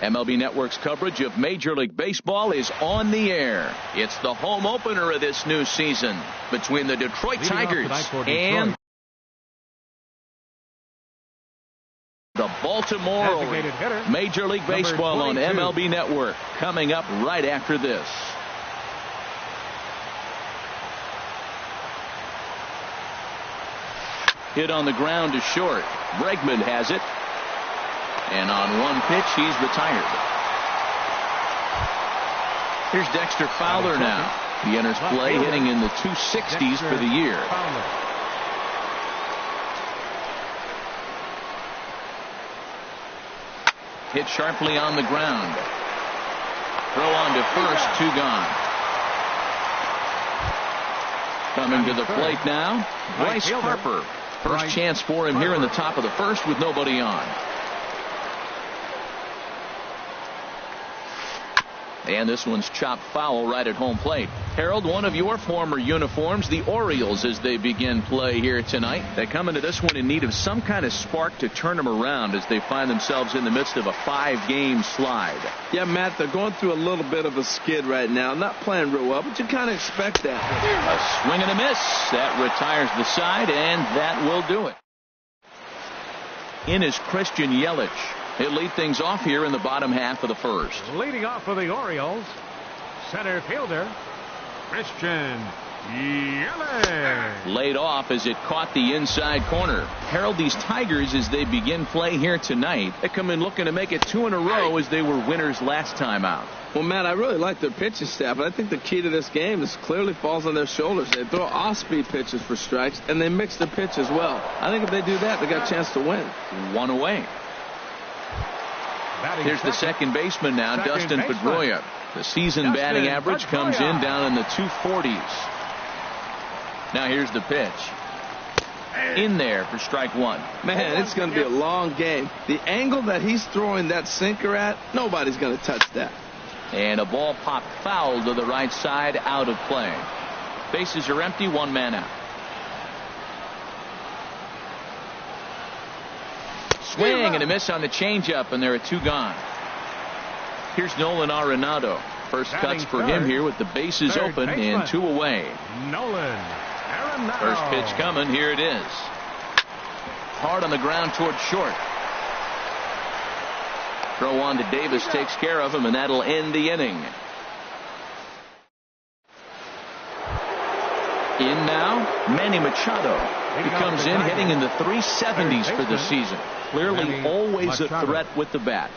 MLB Network's coverage of Major League Baseball is on the air. It's the home opener of this new season between the Detroit Tigers and the Baltimore Orioles. Major League Baseball on MLB Network coming up right after this. Hit on the ground to short. Bregman has it. And on one pitch, he's retired. Here's Dexter Fowler now. He enters play hitting in the 260s for the year. Hit sharply on the ground. Throw on to first, 2 gone. Coming to the plate now, Bryce Harper. First chance for him here in the top of the first with nobody on. And this one's chopped foul right at home plate. Harold, one of your former uniforms, the Orioles, as they begin play here tonight. They come into this one in need of some kind of spark to turn them around as they find themselves in the midst of a 5-game slide. Yeah, Matt, they're going through a little bit of a skid right now. Not playing real well, but you kind of expect that. A swing and a miss. That retires the side, and that will do it. In is Christian Yelich. He'll lead things off here in the bottom half of the first. Leading off for the Orioles, center fielder Christian Yelich. Laid off as it caught the inside corner. Harold, these Tigers, as they begin play here tonight, they come in looking to make it 2 in a row as they were winners last time out. Well, Matt, I really like their pitching staff, but I think the key to this game is clearly falls on their shoulders. They throw off-speed pitches for strikes, and they mix their pitch as well. I think if they do that, they got a chance to win. 1 away. Here's the second baseman now, Dustin Pedroia. The season batting average comes in down in the 240s. Now here's the pitch. In there for strike 1. Man, it's going to be a long game. The angle that he's throwing that sinker at, nobody's going to touch that. And a ball popped foul to the right side, out of play. Bases are empty, 1 man out. Swing and a miss on the changeup, and there are 2 gone. Here's Nolan Arenado. First cuts for him here with the bases open and 2 away. Nolan Arenado. First pitch coming. Here it is. Hard on the ground toward short. Throw on to Davis takes care of him, and that'll end the inning. In now, Manny Machado. He comes in hitting in the 370s for the season. Clearly always a threat with the bat.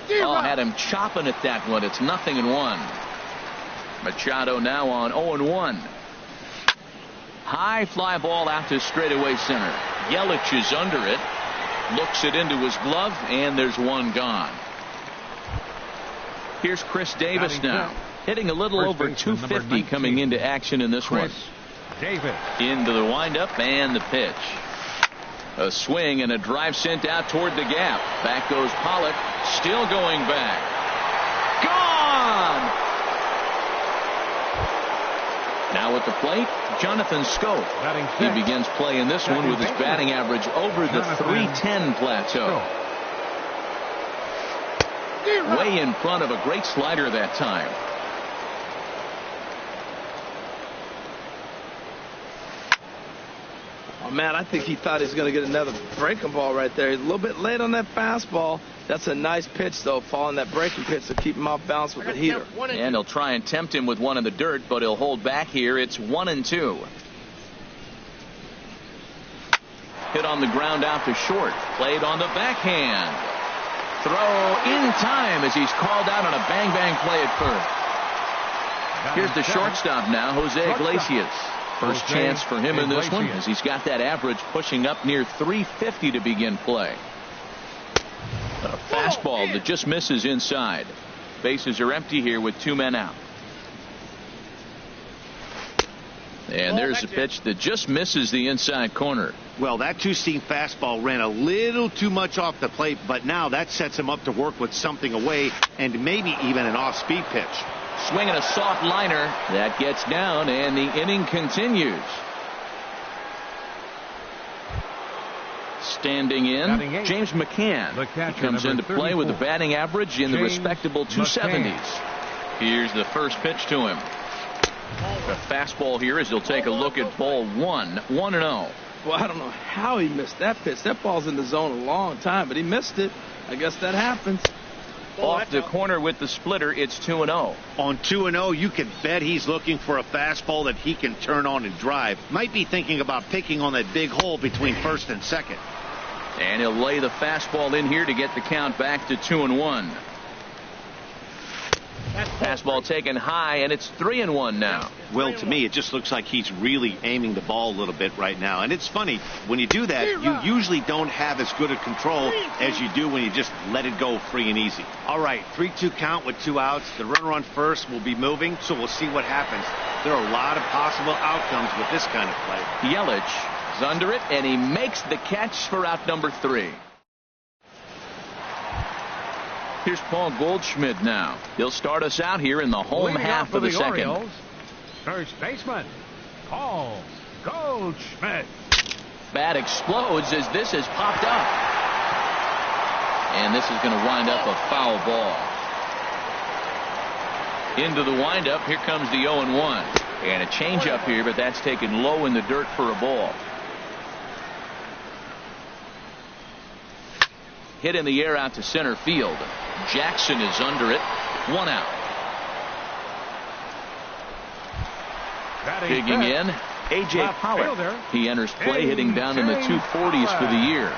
Oh, had him chopping at that one. It's 0-1. Machado now on 0-1. High fly ball out to straightaway center. Yelich is under it. Looks it into his glove, and there's 1 gone. Here's Chris Davis now. Hitting a little over 250 coming into action in this one. Davis. Into the windup and the pitch. A swing and a drive sent out toward the gap. Back goes Pollock. Still going back. Gone! Now at the plate, Jonathan Scope. He begins play in this one with his batting average over the 310 plateau. Way in front of a great slider that time. Oh, man, I think he thought he was going to get another breaking ball right there. He's a little bit late on that fastball. That's a nice pitch, though, following that breaking pitch to keep him off balance with the heater. And he'll try and tempt him with one in the dirt, but he'll hold back here. It's 1-2. Hit on the ground out to short. Played on the backhand. Throw in time as he's called out on a bang-bang play at first. Here's the shortstop now, Jose Iglesias. First chance for him in this one as he's got that average pushing up near 350 to begin play. A fastball that just misses inside. Bases are empty here with 2 men out. And there's a pitch that just misses the inside corner. Well, that two-seam fastball ran a little too much off the plate, but now that sets him up to work with something away and maybe even an off-speed pitch. Swinging a soft liner. That gets down, and the inning continues. Standing in, James McCann. He comes into play with a batting average in the respectable 270s. Here's the first pitch to him. A fastball here as he'll take a look at ball 1, 1-0. Well, I don't know how he missed that pitch. That ball's in the zone a long time, but he missed it. I guess that happens. Off the corner with the splitter, it's 2-0. On 2-0, you can bet he's looking for a fastball that he can turn on and drive. Might be thinking about picking on that big hole between first and second. And he'll lay the fastball in here to get the count back to 2-1. Fastball taken high, and it's 3-1 now. Well, to me, it just looks like he's really aiming the ball a little bit right now. And it's funny, when you do that, you usually don't have as good a control as you do when you just let it go free and easy. All right, 3-2 count with 2 outs. The runner on first will be moving, so we'll see what happens. There are a lot of possible outcomes with this kind of play. Yelich is under it, and he makes the catch for out number 3. Here's Paul Goldschmidt now. He'll start us out here in the home half of the second. Orioles, first baseman, Paul Goldschmidt. Bat explodes as this has popped up. And this is going to wind up a foul ball. Into the windup, here comes the 0-1. And a changeup here, but that's taken low in the dirt for a ball. Hit in the air out to center field. Jackson is under it. 1 out. Digging in, A.J. Pollard. He enters play hitting down in the 240s for the year.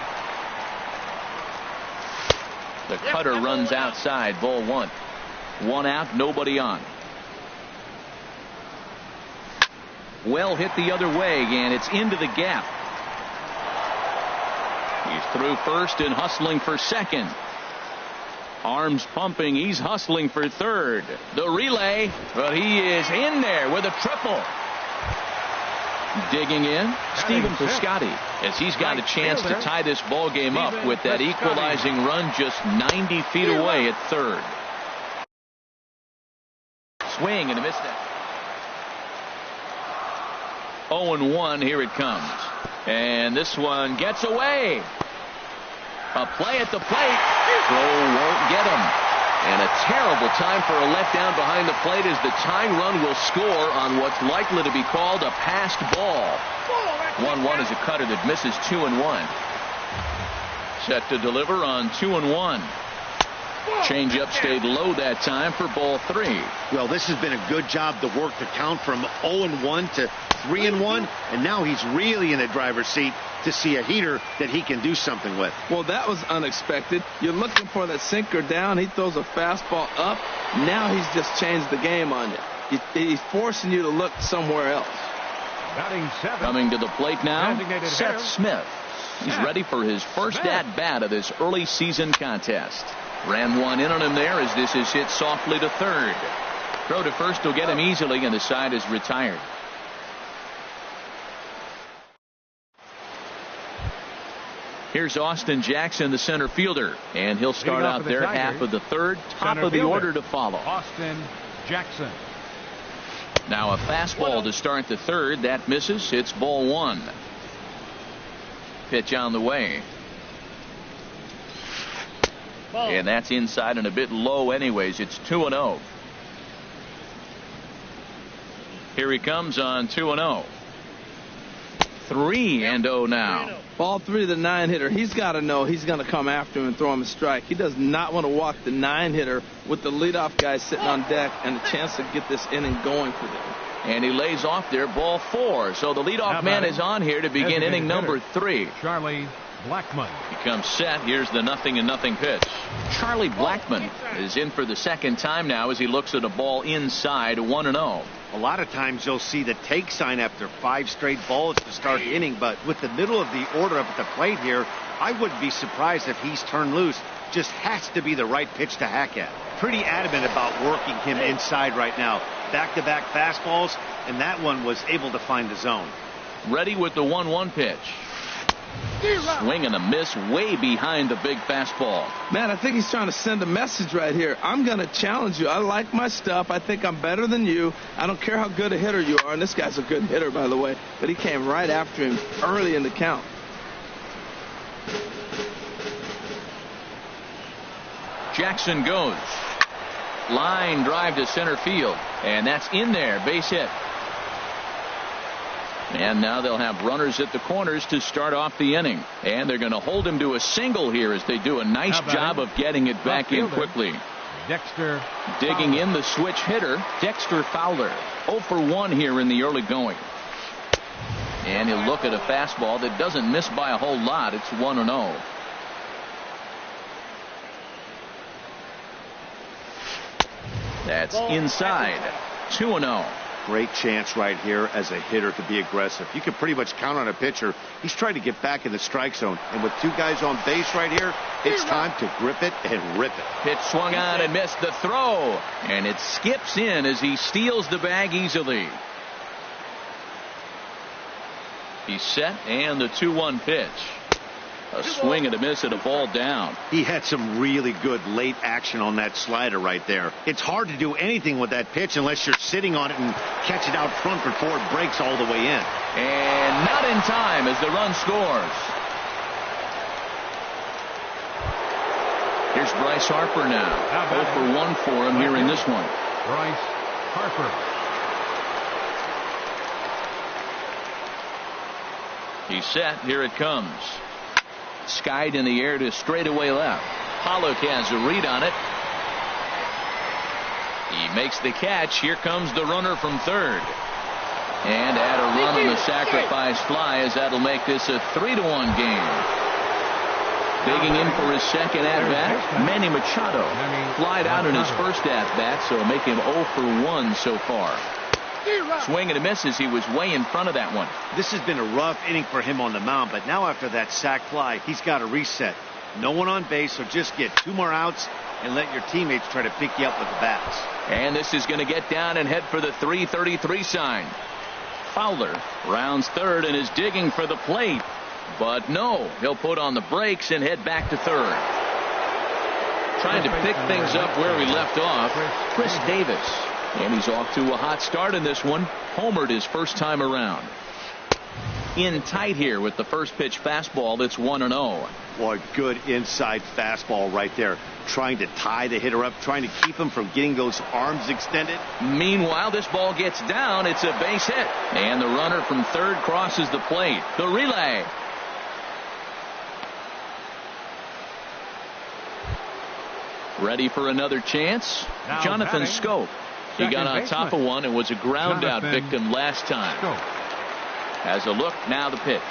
The cutter runs outside. Ball 1. 1 out, nobody on. Well hit the other way, and it's into the gap. He's through first and hustling for second. Arms pumping. He's hustling for third. The relay, but he is in there with a triple. Digging in, Stephen Piscotty, as he's got a chance to tie this ball game up with that equalizing run just 90 feet away at third. Swing and a miss that. 0-1, here it comes. And this one gets away. A play at the plate. Throw won't get him. And a terrible time for a letdown behind the plate as the tying run will score on what's likely to be called a passed ball. 1-1 is a cutter that misses 2-1. Set to deliver on 2-1. Changeup stayed low that time for ball 3. Well, this has been a good job to work the count from 0-1 to 3-1, and now he's really in the driver's seat to see a heater that he can do something with. Well, that was unexpected. You're looking for that sinker down. He throws a fastball up. Now he's just changed the game on you. He's forcing you to look somewhere else. Coming to the plate now, Seth Smith. He's ready for his first at-bat of this early season contest. Ran one in on him there as this is hit softly to third. Throw to first will get him easily, and the side is retired. Here's Austin Jackson, the center fielder, and he'll start out there half of the third, top of the order to follow. Austin Jackson. Now a fastball to start the third. That misses. It's ball 1. Pitch on the way. And that's inside and a bit low anyways. It's 2-0. Here he comes on 2-0. 3-0 now. Ball 3, the 9-hitter. He's got to know he's going to come after him and throw him a strike. He does not want to walk the 9-hitter with the leadoff guy sitting on deck and a chance to get this inning going for them. And he lays off there, ball 4. So the leadoff man is on here to begin inning number 3. Charlie Blackmon. He comes set. Here's the 0-0 pitch. Charlie Blackmon is in for the second time now as he looks at a ball inside, 1-0. A lot of times you'll see the take sign after 5 straight balls to start the inning, but with the middle of the order up at the plate here, I wouldn't be surprised if he's turned loose. Just has to be the right pitch to hack at. Pretty adamant about working him inside right now. Back-to-back fastballs, and that one was able to find the zone. Ready with the 1-1 pitch. Swing and a miss way behind the big fastball. Man, I think he's trying to send a message right here. I'm going to challenge you. I like my stuff. I think I'm better than you. I don't care how good a hitter you are. And this guy's a good hitter, by the way. But he came right after him early in the count. Jackson goes. Line drive to center field. And that's in there. Base hit. And now they'll have runners at the corners to start off the inning. And they're going to hold him to a single here as they do a nice job of getting it back in quickly. Dexter digging in the switch hitter, Dexter Fowler. 0 for 1 here in the early going. And he'll look at a fastball that doesn't miss by a whole lot. It's 1-0. That's inside. 2-0. Great chance right here as a hitter to be aggressive. You can pretty much count on a pitcher. He's trying to get back in the strike zone. And with 2 guys on base right here, it's time to grip it and rip it. Pitch swung on and missed the throw. And it skips in as he steals the bag easily. He's set, and the 2-1 pitch. A swing and a miss and a ball down. He had some really good late action on that slider right there. It's hard to do anything with that pitch unless you're sitting on it and catch it out front before it breaks all the way in. And not in time as the run scores. Here's Bryce Harper now. 0 for 1 for him here in this one. Bryce Harper. He's set. Here it comes. Skied in the air to straightaway left. Pollock has a read on it. He makes the catch. Here comes the runner from third. And add a run on the sacrifice fly as that'll make this a 3-1 game. Digging in for his second at-bat, Manny Machado. Flied out in his first at-bat, so make him 0 for 1 so far. Swing and a miss as he was way in front of that one. This has been a rough inning for him on the mound, but now after that sac fly, he's got to reset. No one on base, so just get 2 more outs and let your teammates try to pick you up with the bats. And this is going to get down and head for the 333 sign. Fowler rounds third and is digging for the plate. But no, he'll put on the brakes and head back to third. Trying to pick things up where he left off, Chris Davis. And he's off to a hot start in this one. Homered his first time around. In tight here with the first pitch fastball that's 1-0. Boy, good inside fastball right there. Trying to tie the hitter up, trying to keep him from getting those arms extended. Meanwhile, this ball gets down. It's a base hit. And the runner from third crosses the plate. The relay. Ready for another chance? Now Jonathan batting. Scope. He got on baseman. top of one and was a ground out victim last time. Has a look, now the pitch.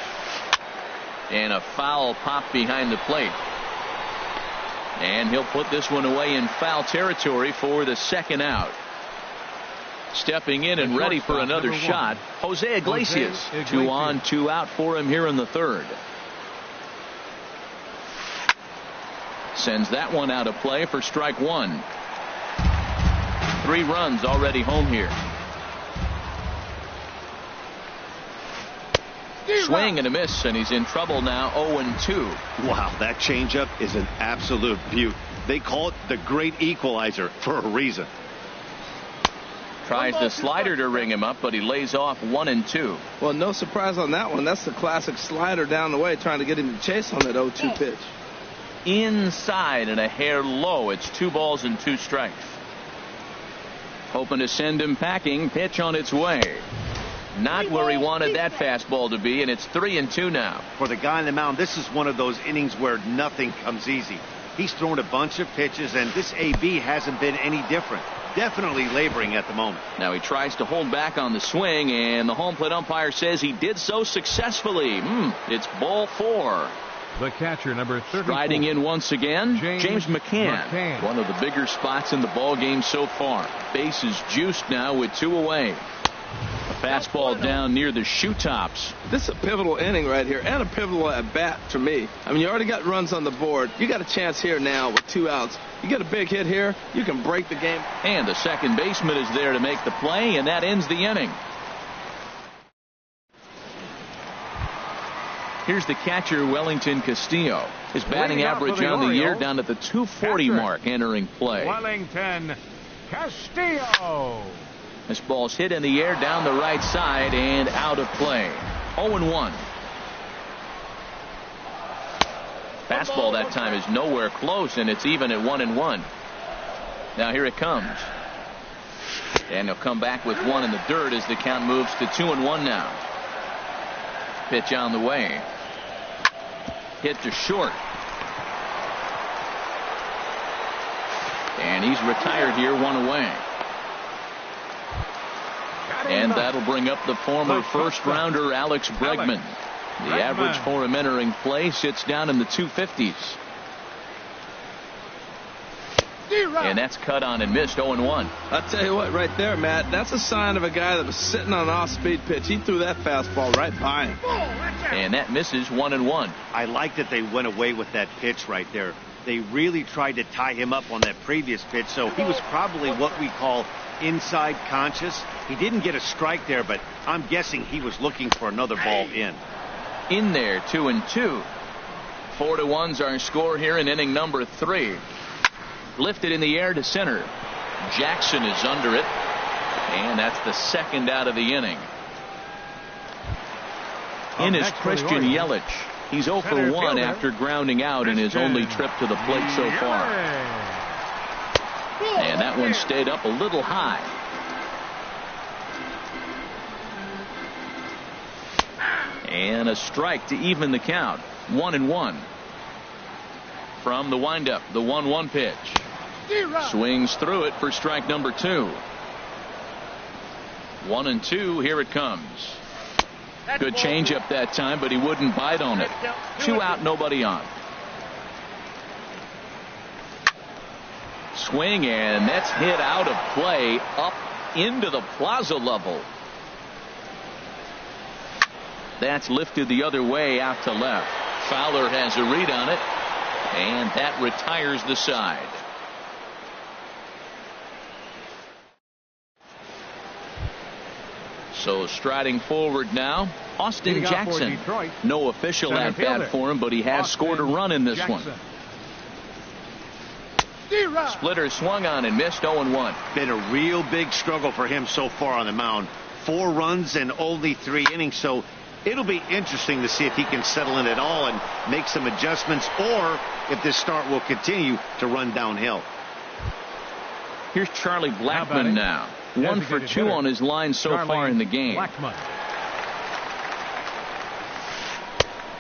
And a foul pop behind the plate. And he'll put this one away in foul territory for the second out. Stepping in and ready for another shot, Jose Iglesias. 2 on, 2 out for him here in the third. Sends that one out of play for strike 1. 3 runs already home here. Swing and a miss, and he's in trouble now. 0-2. Wow, that changeup is an absolute beaut. They call it the great equalizer for a reason. Tries the slider to ring him up, but he lays off 1-2. Well, no surprise on that one. That's the classic slider down the way, trying to get him to chase on that 0-2 pitch. Inside and a hair low. It's 2 balls and 2 strikes. Hoping to send him packing. Pitch on its way. Not where he wanted that fastball to be, and it's 3-2 now. For the guy on the mound, this is one of those innings where nothing comes easy. He's thrown a bunch of pitches, and this AB hasn't been any different. Definitely laboring at the moment. Now he tries to hold back on the swing, and the home plate umpire says he did so successfully. It's ball 4. The catcher, number 34. Riding in once again, James McCann. One of the bigger spots in the ball game so far. Base is juiced now with 2 away. A fastball down near the shoe tops. This is a pivotal inning right here, and a pivotal at bat to me. I mean, you already got runs on the board. You got a chance here now with 2 outs. You get a big hit here, you can break the game. And the second baseman is there to make the play, and that ends the inning. Here's the catcher, Wellington Castillo. His batting average on the year down at the 240 mark entering play. Wellington Castillo. This ball's hit in the air down the right side and out of play. 0-1. Fastball that time is nowhere close, and it's even at 1-1. Now here it comes. And he'll come back with one in the dirt as the count moves to 2-1 now. Pitch on the way. Hit to short. And he's retired here, one away. And that'll bring up the former first-rounder Alex Bregman. The average for him entering play sits down in the 250s. And that's cut on and missed, 0-1. I'll tell you what, right there, Matt, that's a sign of a guy that was sitting on an off-speed pitch. He threw that fastball right by him. And that misses, 1-1. I like that they went away with that pitch right there. They really tried to tie him up on that previous pitch, so he was probably what we call inside conscious. He didn't get a strike there, but I'm guessing he was looking for another ball in. In there, 2-2. 4-1's our score here in inning number 3. Lifted in the air to center. Jackson is under it, and that's the second out of the inning. In is Christian Yelich. He's 0 for 1 after grounding out in his only trip to the plate so far. And that one stayed up a little high. And a strike to even the count. 1-1. From the windup, the 1-1 pitch. Swings through it for strike number 2. 1-2. Here it comes. Good changeup that time, but he wouldn't bite on it. 2 out, nobody on. Swing, and that's hit out of play up into the plaza level. That's lifted the other way out to left. Fowler has a read on it, and that retires the side. So striding forward now, Austin Jackson. No official at bat for him, but he has scored a run in this one. Splitter swung on and missed, 0-1. Been a real big struggle for him so far on the mound. 4 runs in only 3 innings, so it'll be interesting to see if he can settle in at all and make some adjustments, or if this start will continue to run downhill. Here's Charlie Blackmon now. 1 for 2 on his line so far in the game.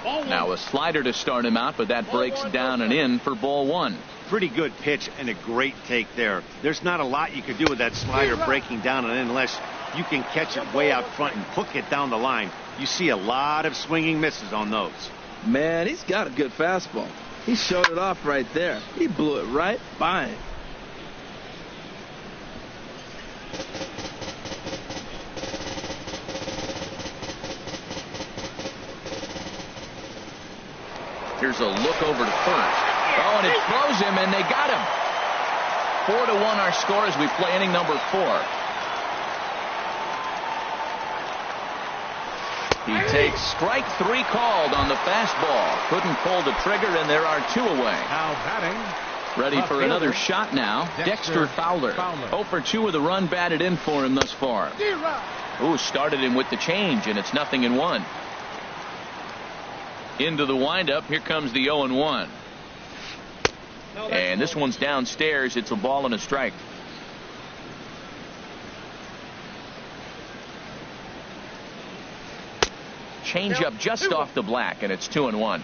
Now a slider to start him out, but that breaks down and in for ball 1. Pretty good pitch and a great take there. There's not a lot you can do with that slider breaking down and in unless you can catch it way out front and hook it down the line. You see a lot of swinging misses on those. Man, he's got a good fastball. He showed it off right there. He blew it right by him. Here's a look over to first. Oh, and it throws him, and they got him. 4-1 our score as we play inning number 4. He takes strike 3 called on the fastball. Couldn't pull the trigger, and there are 2 away. Now batting. Ready for another shot now. Dexter Fowler. 0 for 2 with a run batted in for him thus far. Ooh, started him with the change, and it's 0-1. Into the windup. Here comes the 0-1. And this one's downstairs. It's a ball and a strike. Changeup just off the black, and it's 2-1.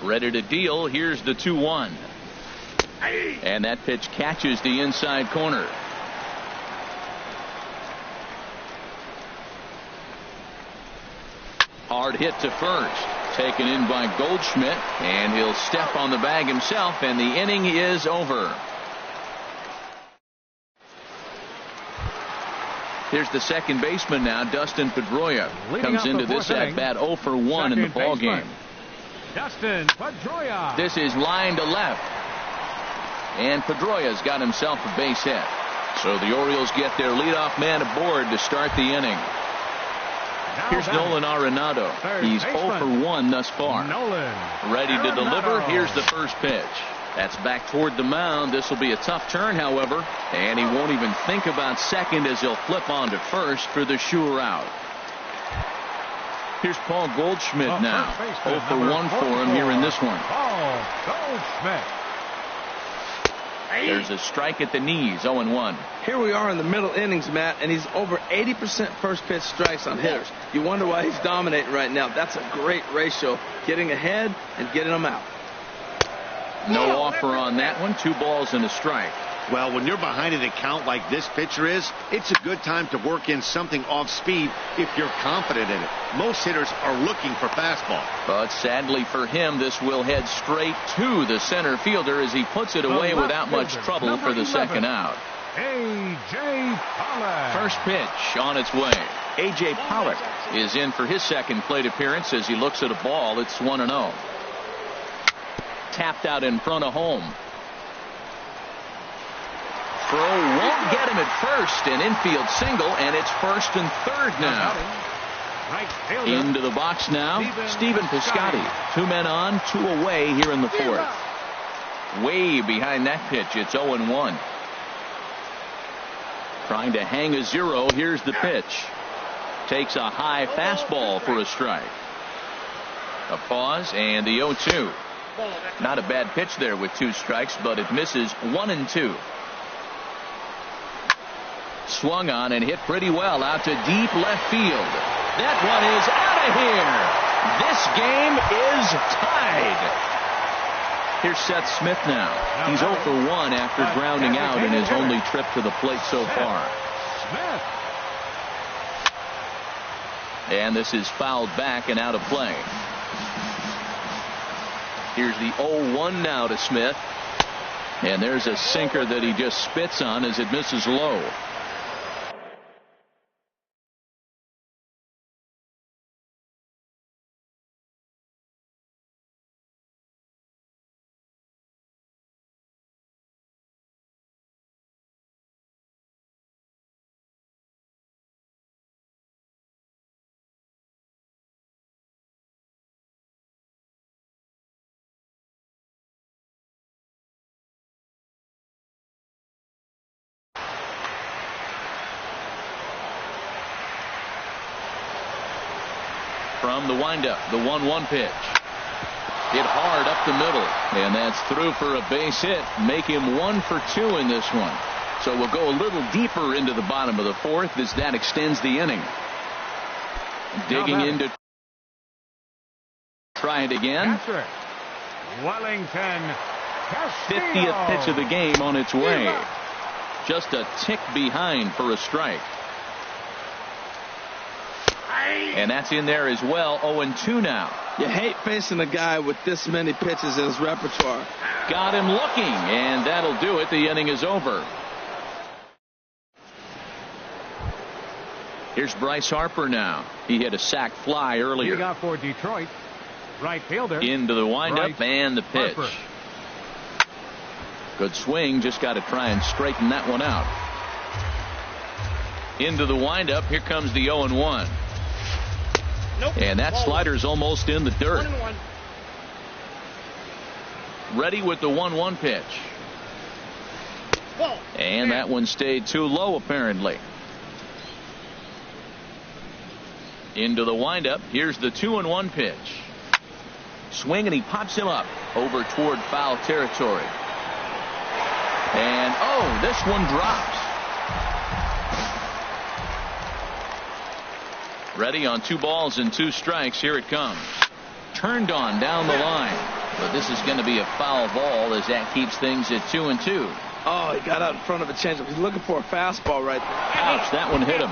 Ready to deal. Here's the 2-1. And that pitch catches the inside corner. Hard hit to first. Taken in by Goldschmidt, and he'll step on the bag himself, and the inning is over. Here's the second baseman now, Dustin Pedroia. Comes into this at bat 0 for 1 in the ball game. Dustin Pedroia. This is line to left, and Pedroia's got himself a base hit. So the Orioles get their leadoff man aboard to start the inning. Here's Nolan Arenado. He's 0 for 1 thus far. Ready to deliver. Here's the first pitch. That's back toward the mound. This will be a tough turn, however, and he won't even think about second as he'll flip on to first for the sure out. Here's Paul Goldschmidt now. 0 for 1 for him here in this one. Paul Goldschmidt. There's a strike at the knees, 0-1. Here we are in the middle innings, Matt, and he's over 80% first pitch strikes on hitters. You wonder why he's dominating right now. That's a great ratio, getting ahead and getting them out. No offer on that one. 2 balls and a strike. Well, when you're behind an account like this pitcher is, it's a good time to work in something off speed if you're confident in it. Most hitters are looking for fastball. But sadly for him, this will head straight to the center fielder as he puts it away without much trouble for the second out. A.J. Pollock. First pitch on its way. A.J. Pollock is in for his second plate appearance as he looks at a ball. It's 1-0. Tapped out in front of home. Throw won't get him at first. An infield single, and it's first and third now. Into the box now, Stephen Piscotty. 2 men on, 2 away here in the fourth. Way behind that pitch. It's 0-1. Trying to hang a 0. Here's the pitch. Takes a high fastball for a strike. A pause and the 0-2. Not a bad pitch there with 2 strikes, but it misses 1-2. Swung on and hit pretty well out to deep left field. That one is out of here. This game is tied. Here's Seth Smith now. He's 0 for 1 after grounding out in his only trip to the plate so far. And this is fouled back and out of play. Here's the 0-1 now to Smith. And there's a sinker that he just spits on as it misses low. From the windup, the 1-1 pitch. Hit hard up the middle, and that's through for a base hit. Make him 1 for 2 in this one. So we'll go a little deeper into the bottom of the fourth as that extends the inning. Digging into. Try it again. Wellington. 50th pitch of the game on its way. Just a tick behind for a strike. And that's in there as well. 0-2 now. You hate facing a guy with this many pitches in his repertoire. Got him looking, and that'll do it. The inning is over. Here's Bryce Harper now. He hit a sac fly earlier. You got for Detroit. Right fielder. Into the windup and the pitch. Harper. Good swing. Just got to try and straighten that one out. Into the windup. Here comes the 0-1. Nope. And that slider's almost in the dirt. 1-1. Ready with the 1-1 pitch. Ball. And that one stayed too low apparently. Into the windup. Here's the 2-1 pitch. Swing and he pops him up over toward foul territory. And oh, this one drops. Ready on 2 balls and 2 strikes. Here it comes. Turned on down the line. But this is going to be a foul ball as that keeps things at 2-2. Oh, he got out in front of a changeup. He's looking for a fastball right there. Ouch, that one hit him.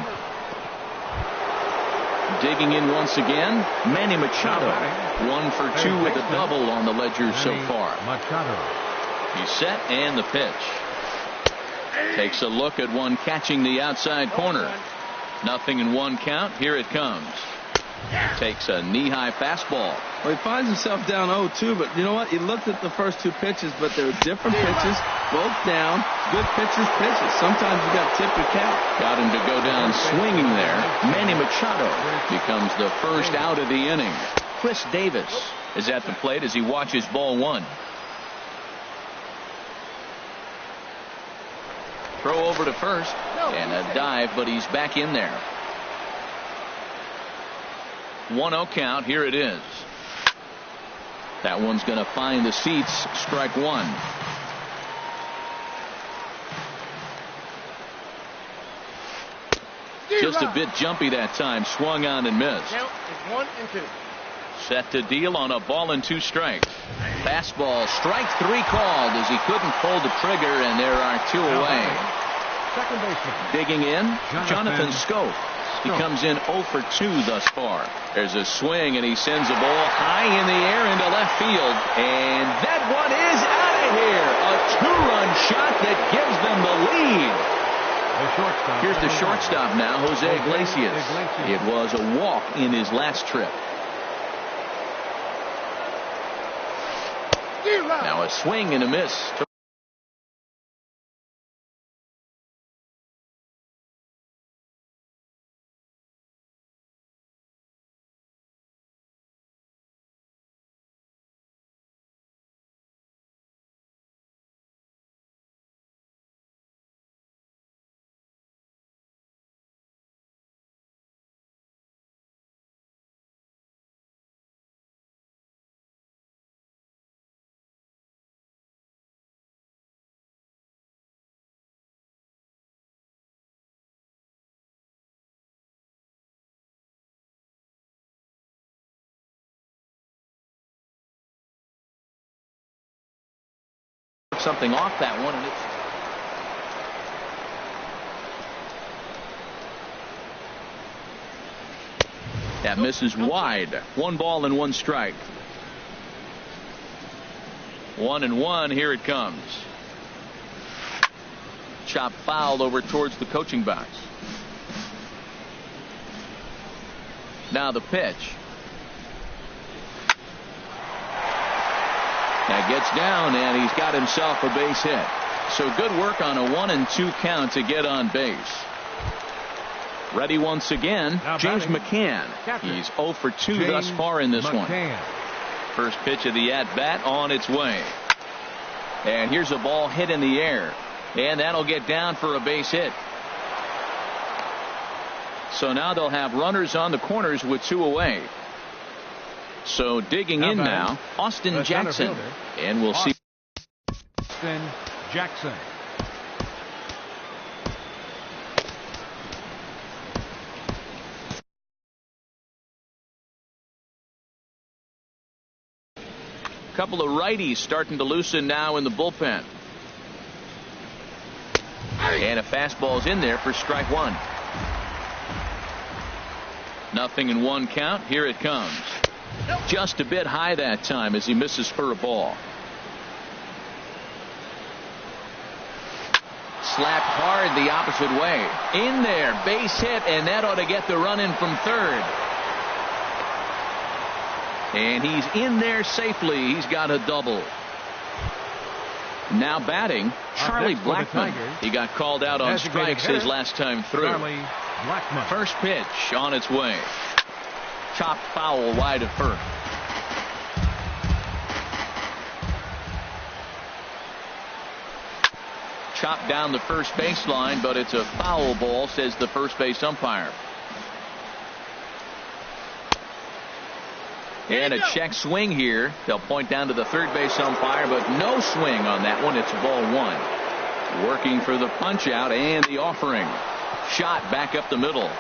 Digging in once again, Manny Machado. 1 for 2 with a double on the ledger so far. He's set and the pitch. Takes a look at one catching the outside corner. 0-1 count. Here it comes. Takes a knee-high fastball. Well, he finds himself down 0-2, but you know what? He looked at the first 2 pitches, but they were different pitches, both down. Good pitches. Sometimes you got to tip your cap. Got him to go down swinging there. Manny Machado becomes the first out of the inning. Chris Davis is at the plate as he watches ball 1. Throw over to first and a dive, but he's back in there. 1-0 count. Here it is. That one's going to find the seats. Strike one. Just a bit jumpy that time. Swung on and missed. Count is 1-2. Set to deal on a ball and 2 strikes. Fastball, strike 3 called as he couldn't pull the trigger, and there are 2 away. Second baseman. Digging in, Jonathan Scope. He comes in 0 for 2 thus far. There's a swing, and he sends a ball high in the air into left field. And that one is out of here. A 2-run shot that gives them the lead. Here's the shortstop now, Jose Iglesias. It was a walk in his last trip. Now a swing and a miss. Something off that one, and that misses wide. 1 ball and 1 strike. 1-1. Here it comes. Chop foul over towards the coaching box. Now the pitch. That gets down, and he's got himself a base hit. So good work on a 1-2 count to get on base. Ready once again, James McCann. He's 0 for 2 thus far in this one. First pitch of the at-bat on its way. And here's a ball hit in the air. And that'll get down for a base hit. So now they'll have runners on the corners with 2 away. So digging in now, Austin Jackson. And we'll see. Austin Jackson. Couple of righties starting to loosen now in the bullpen. And a fastball's in there for strike 1. 0-1 count. Here it comes. Just a bit high that time as he misses for a ball. Slapped hard the opposite way. In there, base hit, and that ought to get the run in from third. And he's in there safely. He's got a double. Now batting, Charlie Blackmon. He got called out on strikes his last time through. First pitch on its way. Chopped foul wide of first. Chopped down the first baseline, but it's a foul ball, says the first base umpire. And a check swing here. They'll point down to the third base umpire, but no swing on that one. It's ball 1. Working for the punch out and the offering. Shot back up the middle.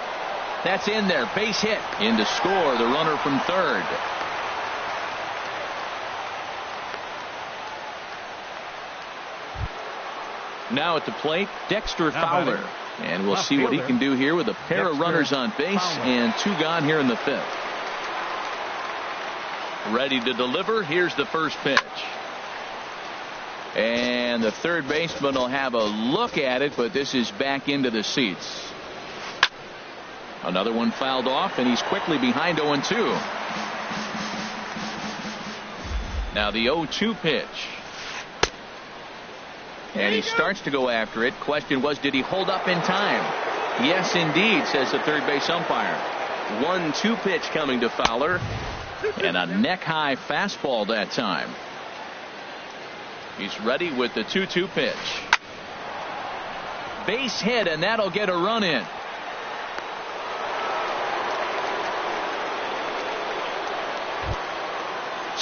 That's in there. Base hit. In to score the runner from third. Now at the plate, Dexter Fowler. And we'll see what he can do here with a pair of runners on base and 2 gone here in the 5th. Ready to deliver. Here's the first pitch. And the third baseman will have a look at it, but this is back into the seats. Another one fouled off, and he's quickly behind 0-2. Now the 0-2 pitch. And he starts to go after it. Question was, did he hold up in time? Yes, indeed, says the third base umpire. 1-2 pitch coming to Fowler. And a neck-high fastball that time. He's ready with the 2-2 pitch. Base hit, and that'll get a run in.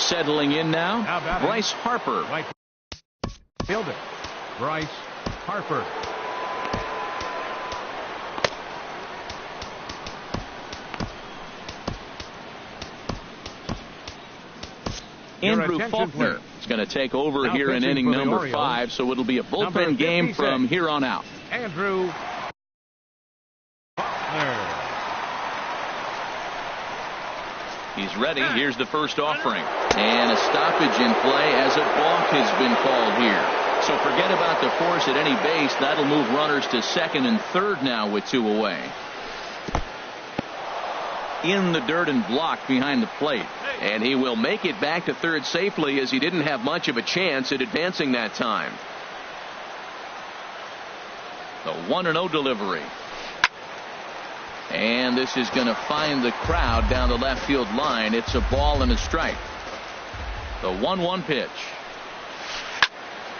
Settling in now, Bryce Harper. Right fielder, Bryce Harper. Andrew Faulkner is going to take over Now here in pitching inning for the number Orioles, 5, so it'll be a number bullpen game 56, from here on out. Andrew Faulkner. He's ready. Here's the first offering. And a stoppage in play as a balk has been called here. So forget about the force at any base. That'll move runners to second and third now with 2 away. In the dirt and blocked behind the plate. And he will make it back to third safely, as he didn't have much of a chance at advancing that time. The 1-0 delivery. And this is going to find the crowd down the left field line. It's a ball and a strike. The 1-1 pitch.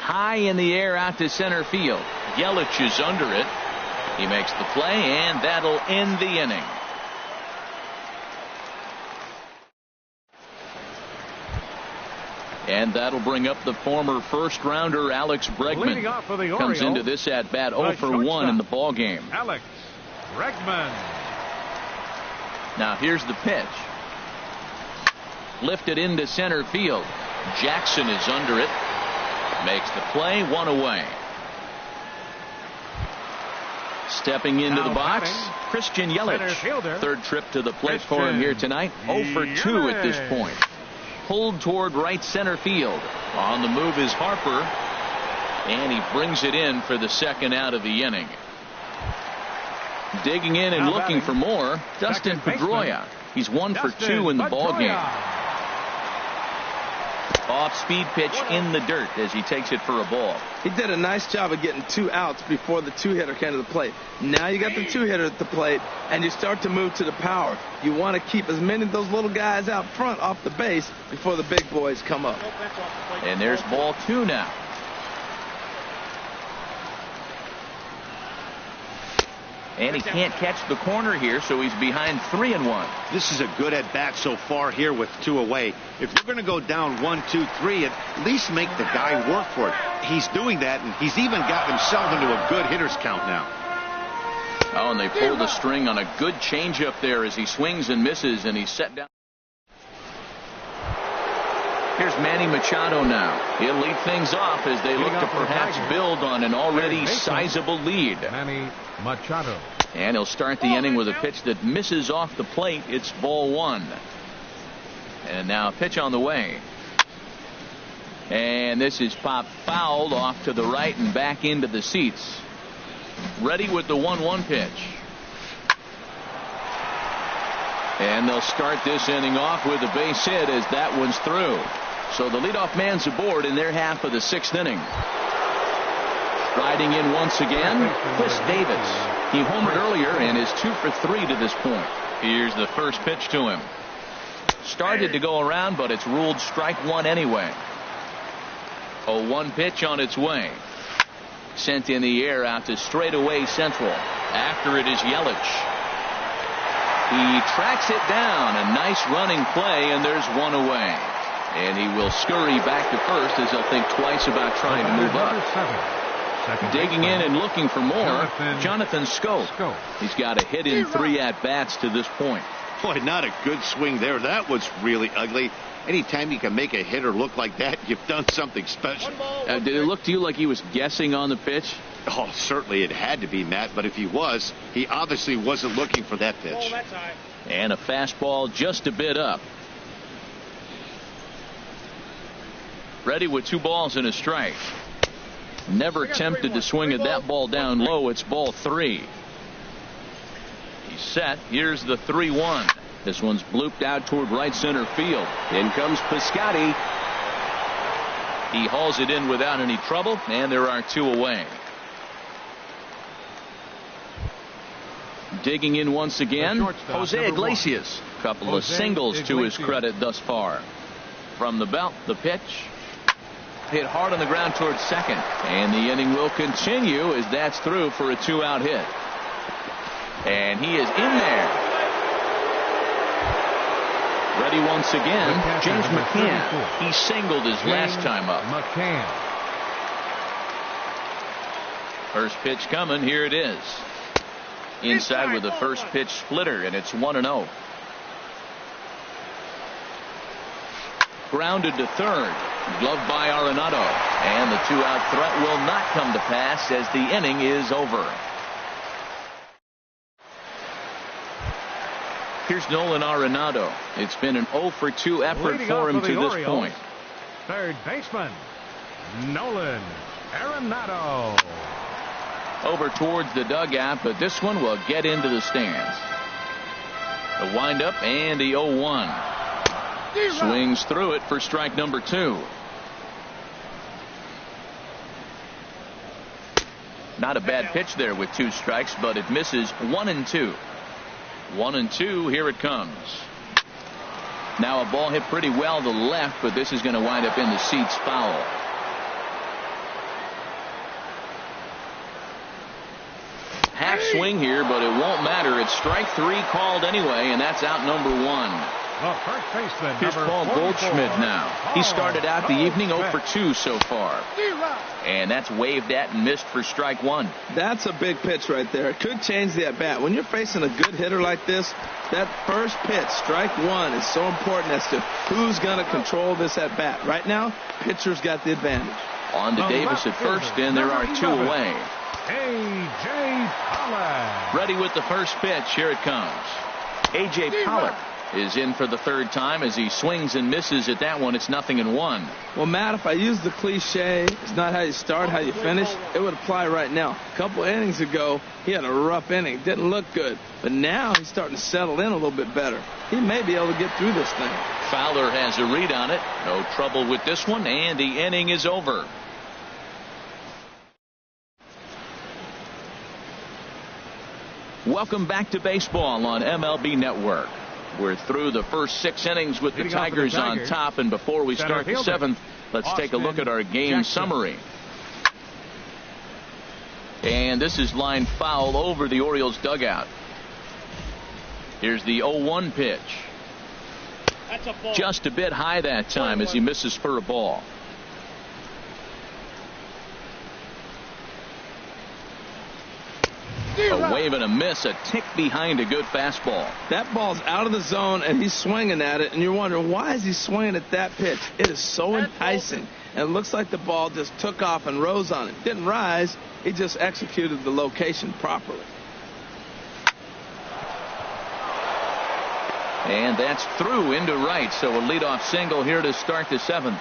High in the air out to center field. Yelich is under it. He makes the play, and that'll end the inning. And that'll bring up the former first-rounder Alex Bregman. Off for the Comes Orioles, into this at-bat 0 for 1 in the ball game. Alex Bregman. Now here's the pitch. Lifted into center field. Jackson is under it. Makes the play, 1 away. Stepping into Now the box, batting, Christian center Yelich. fielder, Third trip to the plate for him here tonight. 0 for 2 at this point. Pulled toward right center field. On the move is Harper. And he brings it in for the second out of the inning. Digging in and Now looking batting, for more, Dustin second baseman, Pedroia. He's 1 for Dustin 2 in the ball Pedroia. game. Off-speed pitch in the dirt as he takes it for a ball. He did a nice job of getting 2 outs before the 2-hitter came to the plate. Now you got the 2-hitter at the plate, and you start to move to the power. You want to keep as many of those little guys out front off the base before the big boys come up. And there's ball 2 now. And he can't catch the corner here, so he's behind 3-1. This is a good at-bat so far here with 2 away. If you're going to go down 1, 2, 3, at least make the guy work for it. He's doing that, and he's even got himself into a good hitter's count now. Oh, and they pull the string on a good changeup there as he swings and misses, and he's set down. Here's Manny Machado now. He'll lead things off as they look to perhaps build on an already sizable lead. Manny Machado. And he'll start the inning with a pitch that misses off the plate. It's ball 1. And now a pitch on the way. And this is popped fouled off to the right and back into the seats. Ready with the 1-1 pitch. And they'll start this inning off with a base hit as that one's through. So the leadoff man's aboard in their half of the 6th inning. Riding in once again, Chris Davis. He homered earlier and is 2 for 3 to this point. Here's the first pitch to him. Started to go around, but it's ruled strike 1 anyway. 0-1 pitch on its way. Sent in the air out to straightaway central. After it is Yelich. He tracks it down. A nice running play, and there's 1 away. And he will scurry back to first as he'll think twice about trying to move up. Digging in and looking for more, Jonathan Scope. He's got a hit in 3 at-bats to this point. Boy, not a good swing there. That was really ugly. Anytime you can make a hitter look like that, you've done something special. Did it look to you like he was guessing on the pitch? Oh, certainly it had to be, Matt, but if he was, he obviously wasn't looking for that pitch. And a fastball just a bit up. Ready with 2 balls and a strike. Never tempted to swing at that ball down low. It's ball 3. He's set. Here's the 3-1. This one's blooped out toward right center field. In comes Piscotty. He hauls it in without any trouble, and there are 2 away. Digging in once again, Jose Iglesias. Couple of singles to his credit thus far. From the belt, the pitch. Hit hard on the ground towards second. And the inning will continue as that's through for a 2-out hit. And he is in there. Ready once again, James McCann. He singled his last time up. McCann. First pitch coming. Here it is. Inside with the first pitch splitter, and it's 1-0. Grounded to third. Gloved by Arenado. And the 2-out threat will not come to pass as the inning is over. Here's Nolan Arenado. It's been an 0-for-2 effort Leading for off him for to the this Orioles, point. third baseman, Nolan Arenado. Over towards the dugout, but this one will get into the stands. The windup and the 0-1. Swings through it for strike number 2. Not a bad pitch there with 2 strikes, but it misses 1-2. 1-2. Here it comes. Now a ball hit pretty well to the left, but this is going to wind up in the seats foul. Half swing here, but it won't matter. It's strike 3 called anyway, and that's out number 1. The first baseman, Here's Paul Goldschmidt now. He started out the evening 0-for-2 so far. And that's waved at and missed for strike 1. That's a big pitch right there. It could change the at-bat. When you're facing a good hitter like this, that first pitch, strike 1, is so important as to who's going to control this at-bat. Right now, pitcher's got the advantage. On to Davis at first, and there are 2 away. A.J. Pollock. Ready with the first pitch. Here it comes. A.J. Pollock is in for the 3rd time as he swings and misses at that one. It's 0-1. Well, Matt, if I use the cliche, it's not how you start, how you finish, it would apply right now. A couple innings ago, he had a rough inning. Didn't look good. But now he's starting to settle in a little bit better. He may be able to get through this thing. Fowler has a read on it. No trouble with this one, and the inning is over. Welcome back to baseball on MLB Network. We're through the first 6 innings with the Tigers on top, and before we start the 7th, let's take a look at our game summary. And this is lined foul over the Orioles dugout. Here's the 0-1 pitch. Just a bit high that time as he misses for a ball. A wave and a miss, a tick behind a good fastball. That ball's out of the zone, and he's swinging at it, and you're wondering, why is he swinging at that pitch? It is so enticing, and it looks like the ball just took off and rose on it. Didn't rise, he just executed the location properly. And that's through into right, so a leadoff single here to start the 7th.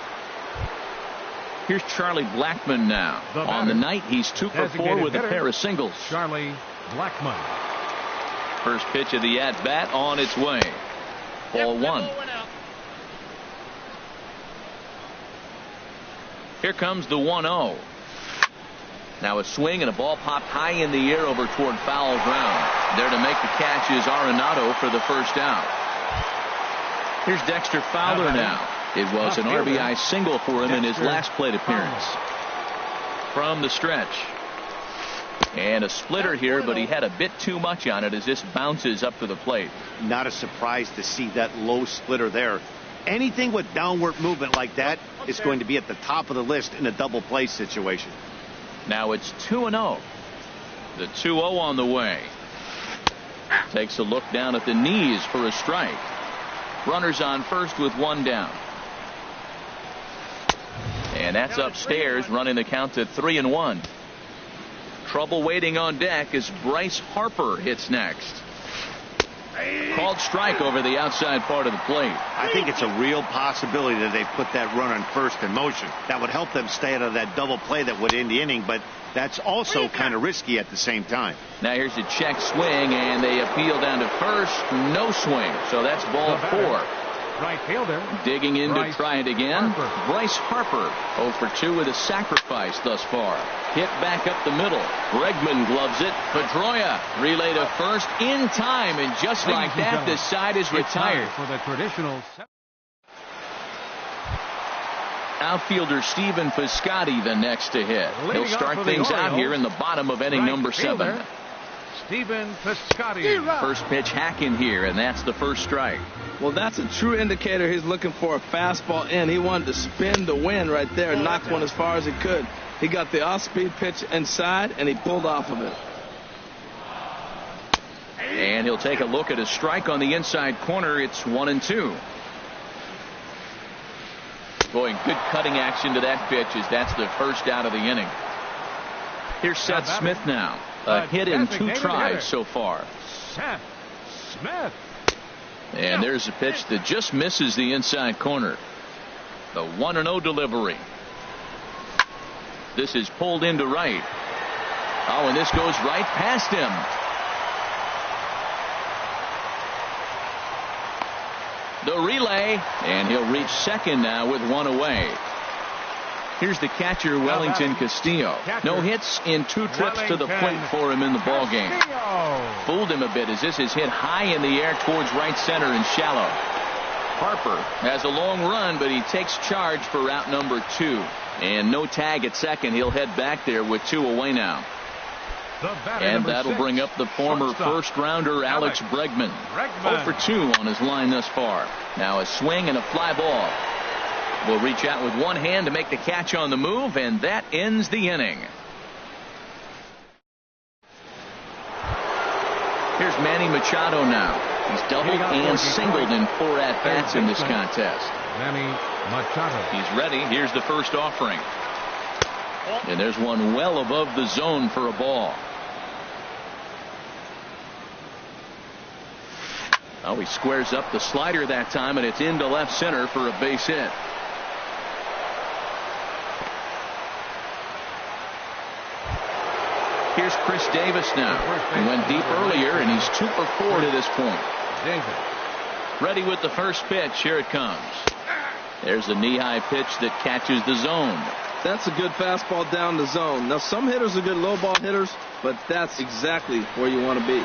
Here's Charlie Blackmon now. On the night, he's 2-for-4 with a pair of singles. Charlie Blackmon. First pitch of the at-bat on its way. Ball 1. Here comes the 1-0. Now a swing and a ball popped high in the air over toward foul ground. There to make the catch is Arenado for the first out. Here's Dexter Fowler now. It was an RBI single for him in his last plate appearance. From the stretch. And a splitter here, but he had a bit too much on it as this bounces up to the plate. Not a surprise to see that low splitter there. Anything with downward movement like that is going to be at the top of the list in a double play situation. Now it's 2-0. The 2-0 on the way. Takes a look down at the knees for a strike. Runners on first with 1 down. And that's upstairs, running the count to 3-1. Trouble waiting on deck as Bryce Harper hits next. Called strike over the outside part of the plate. I think it's a real possibility that they put that runner on first in motion. That would help them stay out of that double play that would end the inning, but that's also kind of risky at the same time. Now here's a check swing, and they appeal down to first. No swing, so that's ball 4. Right fielder. Digging in to try it again. Bryce Harper 0-for-2 with a sacrifice thus far. Hit back up the middle. Bregman gloves it. Pedroia relay to first in time, and just like that, the side is retired. For the traditional. Outfielder Stephen Piscotty the next to hit. He'll start things out here in the bottom of inning number 7. Stephen Piscotty. First pitch hacking here, and that's the first strike. Well, that's a true indicator he's looking for a fastball in. He wanted to spin the wind right there and knock one as far as he could. He got the off-speed pitch inside, and he pulled off of it. And he'll take a look at a strike on the inside corner. It's 1-2. Boy, good cutting action to that pitch as that's the first out of the inning. Here's Seth Smith now. A hit in 2 tries so far. Seth Smith. And there's a pitch that just misses the inside corner. The 1-0 delivery. This is pulled into right. Oh, and this goes right past him. The relay, and he'll reach second now with 1 away. Here's the catcher, Wellington Castillo. No hits in 2 trips to the plate for him in the ballgame. Fooled him a bit as this is hit high in the air towards right center and shallow. Harper has a long run, but he takes charge for route number 2. And no tag at second. He'll head back there with 2 away now. And that'll bring up the former first-rounder Alex Bregman. 0 for 2 on his line thus far. Now a swing and a fly ball. Will reach out with one hand to make the catch on the move, and that ends the inning. Here's Manny Machado now. He's doubled and singled in 4 at-bats in this contest. Manny Machado. He's ready. Here's the first offering. And there's one well above the zone for a ball. Oh, he squares up the slider that time, and it's into left center for a base hit. Here's Chris Davis now. He went deep earlier, and he's 2 for 4 to this point. Ready with the first pitch. Here it comes. There's a knee-high pitch that catches the zone. That's a good fastball down the zone. Now, some hitters are good low ball hitters, but that's exactly where you want to be.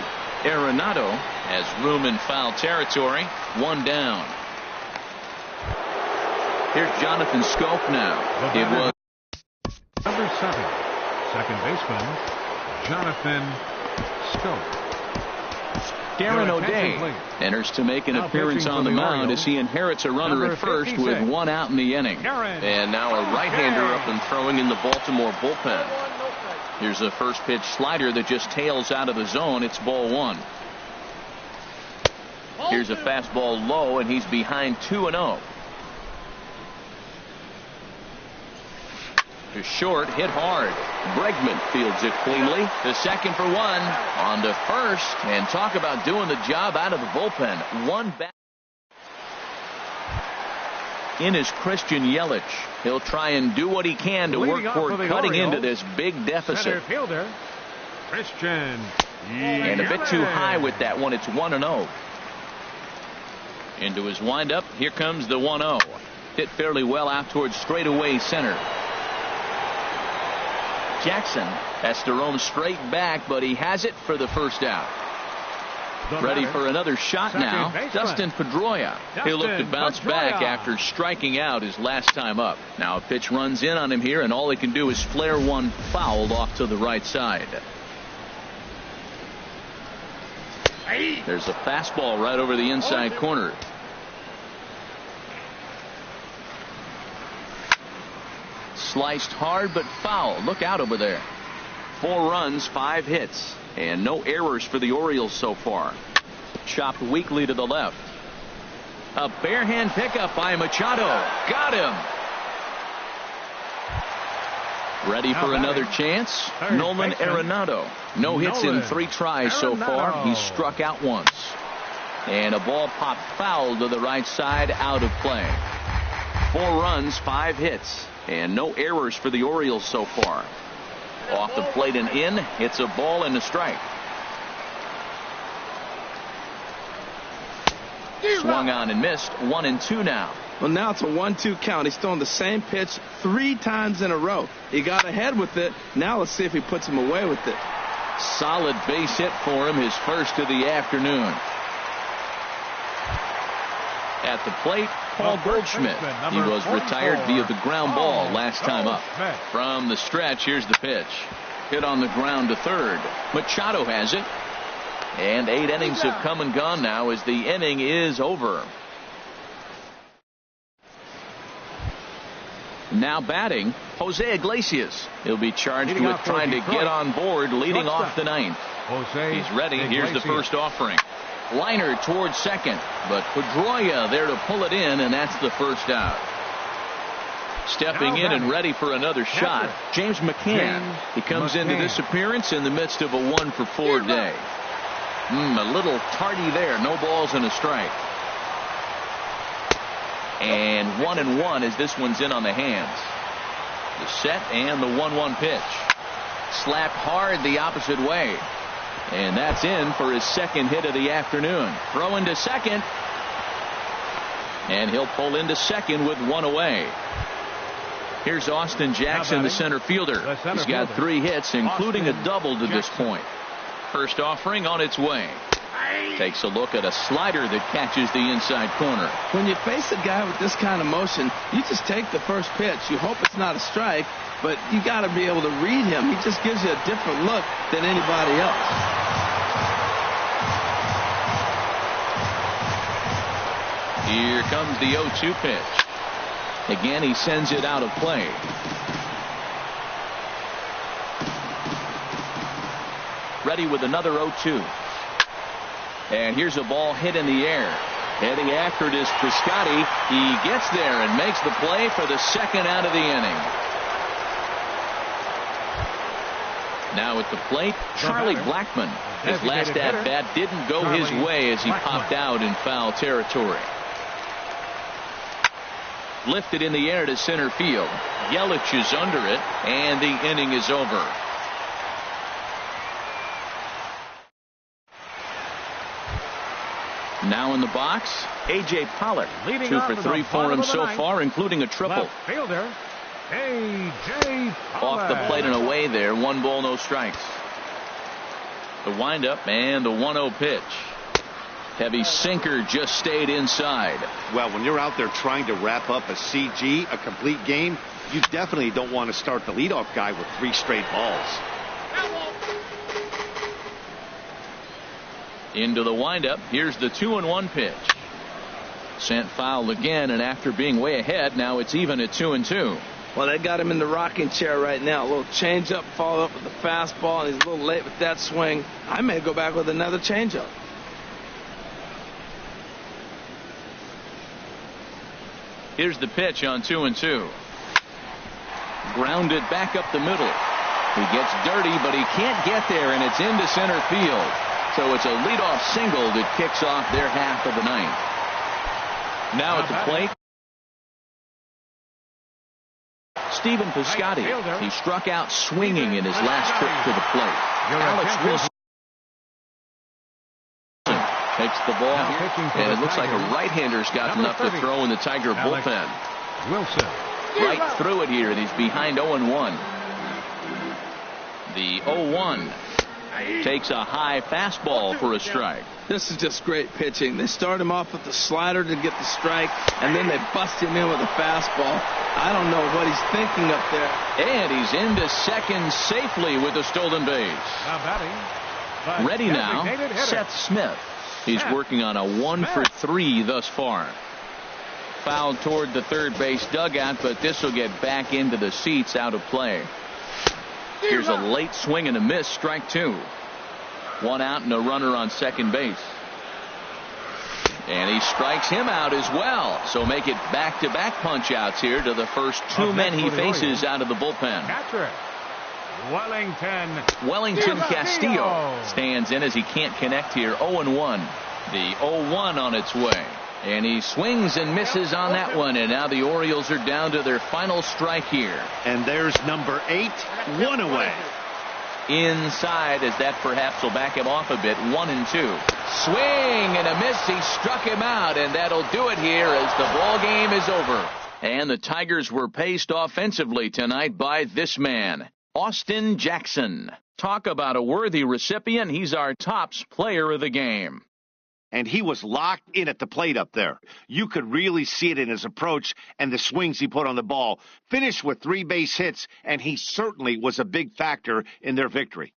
Arenado has room in foul territory. 1 down. Here's Jonathan Scope now. It was number 7, second baseman Jonathan Scope. Darren O'Day enters to make an appearance on the mound as he inherits a runner at first with 1 out in the inning. And now a right-hander up and throwing in the Baltimore bullpen. Here's a first pitch slider that just tails out of the zone. It's ball 1. Here's a fastball low, and he's behind 2-0. To short, hit hard. Bregman fields it cleanly. To second for 1. On to first. And talk about doing the job out of the bullpen. 1 back. In is Christian Yelich. He'll try and do what he can to work toward cutting into this big deficit. Center fielder Christian. And a bit too high with that one. It's 1-0. Into his windup. Here comes the 1-0. Hit fairly well out towards straightaway center. Jackson has to roam straight back, but he has it for the first out. Ready for another shot now. Dustin Pedroia. He'll look to bounce back after striking out his last time up. Now a pitch runs in on him here, and all he can do is flare one fouled off to the right side. There's a fastball right over the inside corner. Sliced hard but foul. Look out over there. 4 runs, 5 hits, and no errors for the Orioles so far. Chopped weakly to the left. A barehand pickup by Machado. Got him. Ready for another chance? Nolan Arenado. No hits in 3 tries so far. He's struck out once. And a ball popped foul to the right side, out of play. 4 runs, 5 hits, and no errors for the Orioles so far. Off the plate and in. It's a ball and a strike. Swung on and missed. 1-2 now. Well, now it's a 1-2 count. He's throwing the same pitch 3 times in a row. He got ahead with it. Now let's see if he puts him away with it. Solid base hit for him, his first of the afternoon. At the plate, Paul Goldschmidt. He was retired via the ground ball last time up. From the stretch, here's the pitch. Hit on the ground to third. Machado has it. And 8 innings have come and gone now as the inning is over. Now batting, Jose Iglesias. He'll be charged with trying to get on board leading off the ninth. He's ready. Here's the first offering. Liner towards second, but Pedroia there to pull it in, and that's the first out. Stepping in and ready for another shot, James McCann. He comes into this appearance in the midst of a 1-for-4 day. A little tardy there. No balls and a strike. And 1-1 as this one's in on the hands. The set and the 1-1 pitch. Slapped hard the opposite way. And that's in for his second hit of the afternoon. Throw into second. And he'll pull into second with 1 away. Here's Austin Jackson, the center fielder. He's got 3 hits, including a double to this point. First offering on its way. Takes a look at a slider that catches the inside corner. When you face a guy with this kind of motion, you just take the first pitch. You hope it's not a strike, but you got to be able to read him. He just gives you a different look than anybody else. Here comes the 0-2 pitch. Again, he sends it out of play. Ready with another 0-2. And here's a ball hit in the air. Heading after it is Piscotty. He gets there and makes the play for the second out of the inning. Now at the plate, Charlie Blackmon. His last at-bat didn't go his way as he popped out in foul territory. Lifted in the air to center field. Yelich is under it, and the inning is over. Now in the box, A.J. Pollock. 2 for 3 for him so far, including a triple. Left fielder, A.J. Pollock. Off the plate and away there. 1 ball, no strikes. The windup and the 1-0 pitch. Heavy sinker just stayed inside. Well, when you're out there trying to wrap up a CG, a complete game, you definitely don't want to start the leadoff guy with 3 straight balls. Into the windup. Here's the 2-1 pitch. Sent foul again, and after being way ahead, now it's even at 2-2. Well, they got him in the rocking chair right now. A little changeup, followed up with the fastball, and he's a little late with that swing. I may go back with another changeup. Here's the pitch on 2-2. Grounded back up the middle. He gets dirty, but he can't get there, and it's into center field. So it's a leadoff single that kicks off their half of the ninth. Now at the plate, Stephen Piscotty. He struck out swinging in his last trip to the plate. Alex Wilson takes the ball here, and it looks like a right-hander's got enough to throw in the Tiger bullpen. Wilson. Right through it here, and he's behind 0-1. The 0-1 takes a high fastball for a strike. This is just great pitching. They start him off with the slider to get the strike, and then they bust him in with a fastball. I don't know what he's thinking up there. And he's into second safely with a stolen base. Now batting. Ready now, Seth Smith. He's working on a 1 for 3 thus far. Fouled toward the third base dugout, but this will get back into the seats, out of play. Here's a late swing and a miss, strike 2. 1 out and a runner on second base. And he strikes him out as well. So make it back-to-back punch-outs here to the first 2 men he faces out of the bullpen. Catcher, Wellington Castillo stands in as he can't connect here. 0-1. The 0-1 on its way. And he swings and misses on that one. And now the Orioles are down to their final strike here. And there's number 8, 1 away. Inside, as that perhaps will back him off a bit. 1-2. Swing and a miss. He struck him out, and that'll do it here as the ball game is over. And the Tigers were paced offensively tonight by this man, Austin Jackson. Talk about a worthy recipient. He's our tops player of the game. And he was locked in at the plate up there. You could really see it in his approach and the swings he put on the ball. Finished with 3 base hits, and he certainly was a big factor in their victory.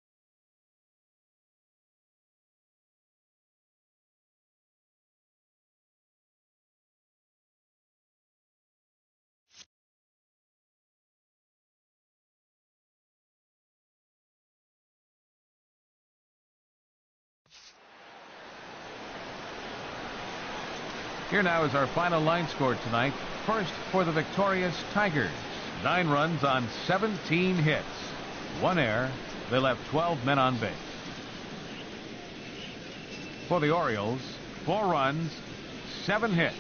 Here now is our final line score tonight. First for the victorious Tigers. 9 runs on 17 hits. 1 error. They left 12 men on base. For the Orioles, 4 runs, 7 hits.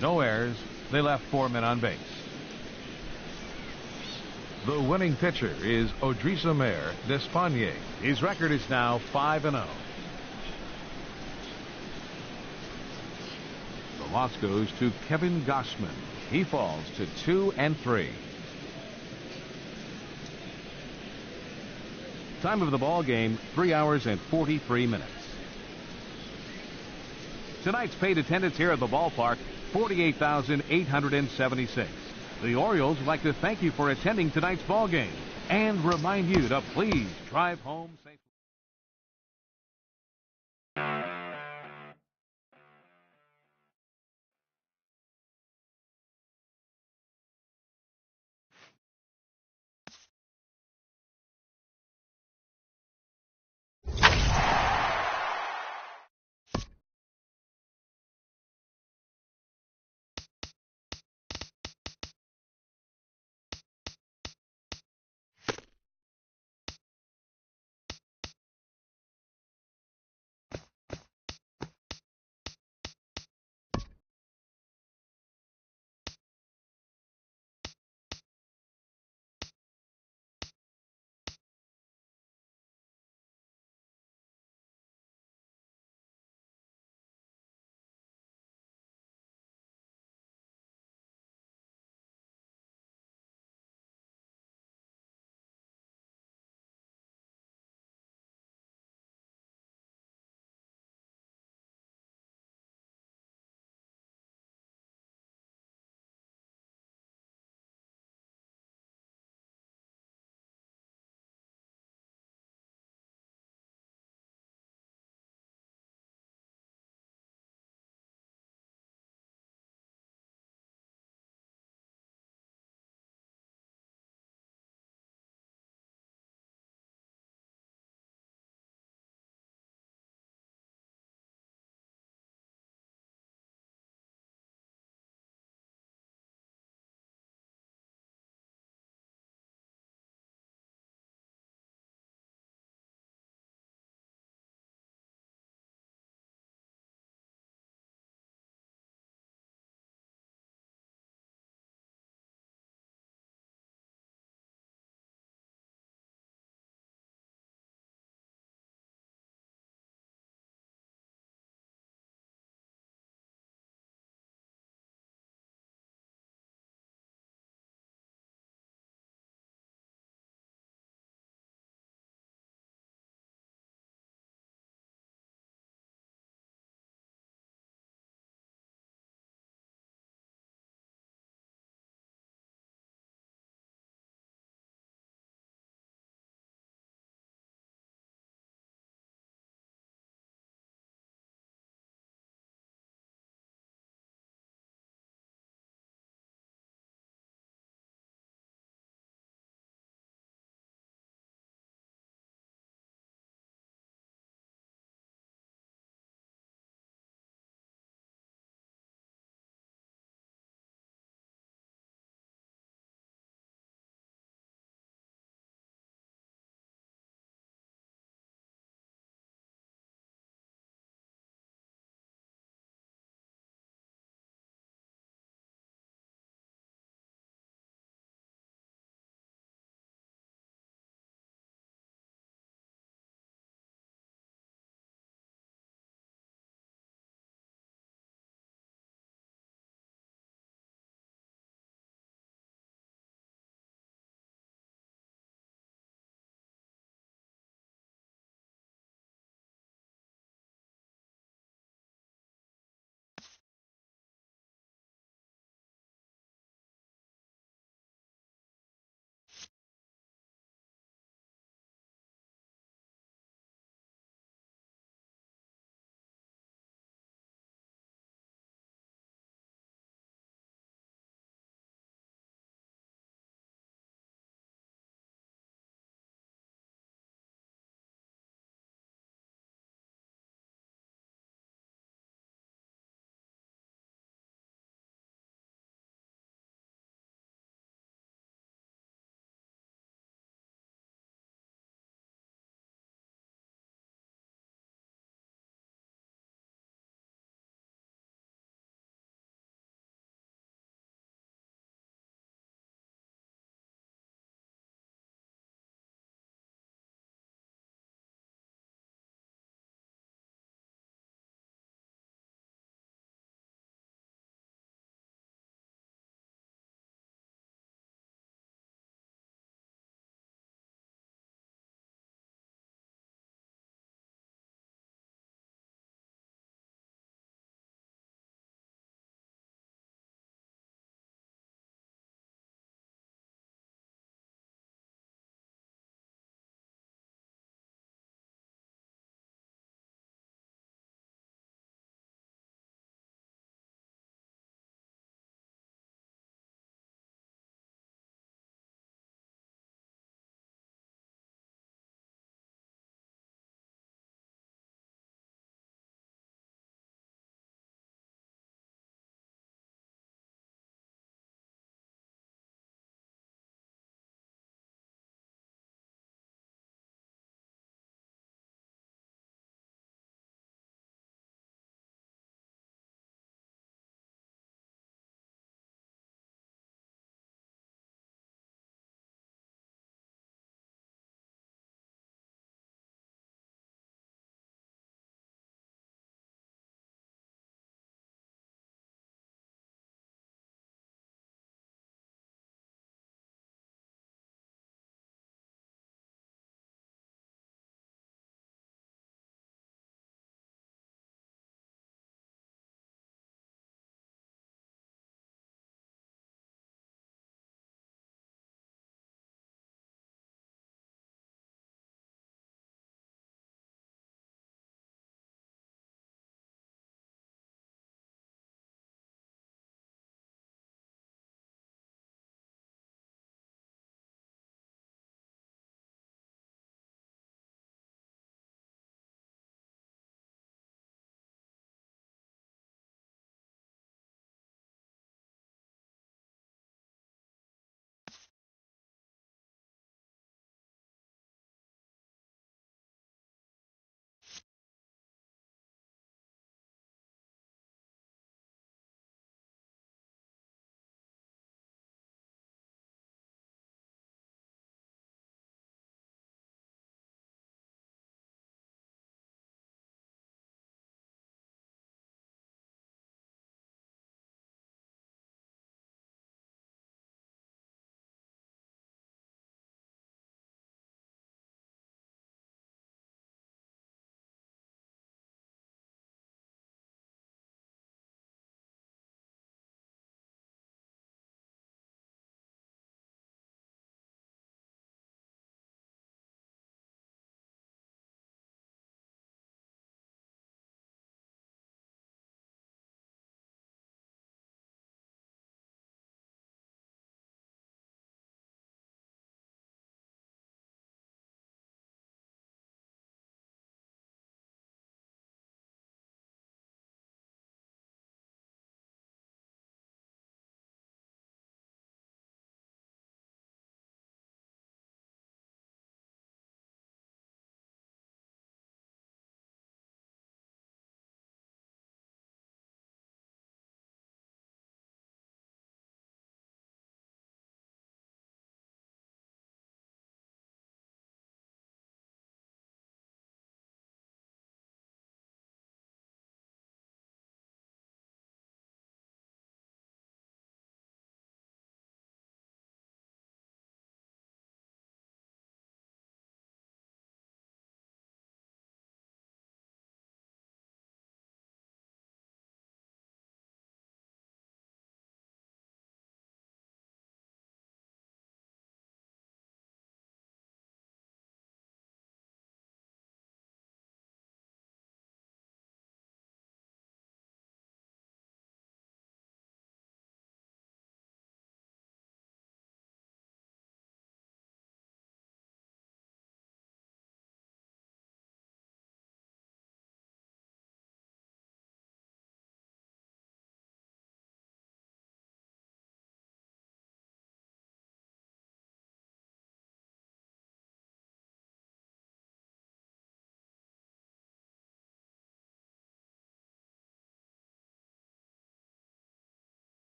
No errors. They left 4 men on base. The winning pitcher is Odrisamer Despaigne. His record is now 5-0. The loss goes to Kevin Gossman. He falls to 2-3. Time of the ball game, 3 hours and 43 minutes. Tonight's paid attendance here at the ballpark, 48,876. The Orioles would like to thank you for attending tonight's ball game and remind you to please drive home safely.